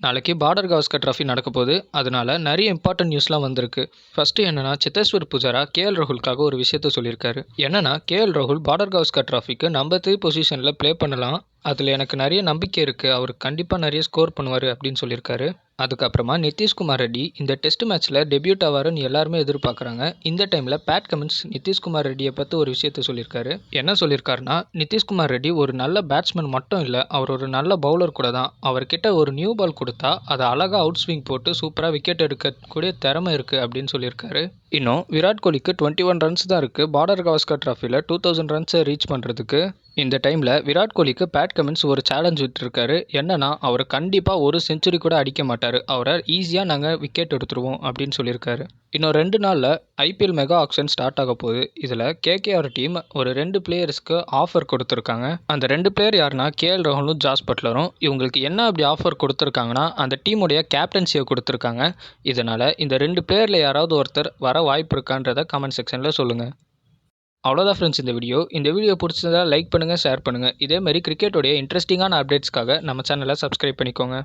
நாளைக்கு border Gavaskar trophy நடக்க போகுது. அதனால நிறைய இம்பார்ட்டன்ட் நியூஸ்லாம் வந்திருக்கு. ஃபர்ஸ்ட் என்னன்னா, சித்தேஸ்வர் புஜாரா கேஎல் ராகுலுக்காக ஒரு விஷயத்த சொல்லியிருக்காரு. என்னன்னா, கேஎல் ராகுல் பார்டர் கவாஸ்கர் ட்ராஃபிக்கு நம்பர் 3 பொசிஷனில் ப்ளே பண்ணலாம். அதில் எனக்கு நிறைய நம்பிக்கை இருக்குது, அவர் கண்டிப்பாக நிறைய ஸ்கோர் பண்ணுவார் அப்படின்னு சொல்லியிருக்காரு. அதுக்கப்புறமா நிதிஷ்குமார் ரெட்டி இந்த டெஸ்ட் மேட்ச்சில் டெபியூட் ஆவாருன்னு எல்லாருமே எதிர்பார்க்குறாங்க. இந்த டைமில் பேட் கமின்ஸ் நிதிஷ்குமார் ரெட்டியை பற்றி ஒரு விஷயத்த சொல்லியிருக்காரு. என்ன சொல்லியிருக்காருன்னா, நிதிஷ்குமார் ரெட்டி ஒரு நல்ல பேட்ஸ்மேன் மட்டும் இல்லை, அவர் ஒரு நல்ல பவுலர் கூட தான். அவர்கிட்ட ஒரு நியூ பால் கொடுத்தா அதை அழகாக அவுட் ஸ்விங் போட்டு சூப்பராக விக்கெட் எடுக்கக்கூடிய திறமை இருக்குது அப்படின்னு சொல்லியிருக்காரு. இன்னும் விராட் கோலிக்கு 21 ரன்ஸ் தான் இருக்குது பார்டர் கவாஸ்கர் ட்ராஃபியில் 2000 ரன்ஸை ரீச் பண்ணுறதுக்கு. இந்த டைமில் விராட் கோலிக்கு பேட் கமின்ஸ் ஒரு சேலஞ்ச் விட்டுருக்காரு. என்னன்னா, அவர் கண்டிப்பாக ஒரு செஞ்சுரி கூட அடிக்க மாட்டார், அவரை ஈஸியாக நாங்கள் விக்கெட் எடுத்துருவோம் அப்படின்னு சொல்லியிருக்காரு. இன்னும் 2 நாளில் ஐபிஎல் மெகா ஆக்ஷன் ஸ்டார்ட் ஆக போகுது. இதில் கேகேஆர் டீம் ஒரு 2 பிளேயர்ஸ்க்கு ஆஃபர் கொடுத்துருக்காங்க. அந்த 2 பிளேயர் யாருன்னா கேஎல் ராகுலும் ஜாஸ் பட்லரும். இவங்களுக்கு என்ன அப்படி ஆஃபர் கொடுத்துருக்காங்கன்னா, அந்த டீமுடைய கேப்டன்சியை கொடுத்துருக்காங்க. இதனால் இந்த 2 பிளேயரில் யாராவது ஒருத்தர் வர வாய்ப்பு இருக்கான்றதை கமெண்ட் செக்ஷனில் சொல்லுங்கள். அவ்வளோதான் ஃப்ரெண்ட்ஸ் இந்த வீடியோ பிடிச்சதா லைக் பண்ணுங்கள், ஷேர் பண்ணுங்கள். இதேமாதிரி கிரிக்கெட்டோடைய இன்ட்ரெஸ்டிங்கான அப்டேட்ஸ்க்காக நம்ம சேனலை சப்ஸ்கிரைப் பண்ணிக்கோங்க.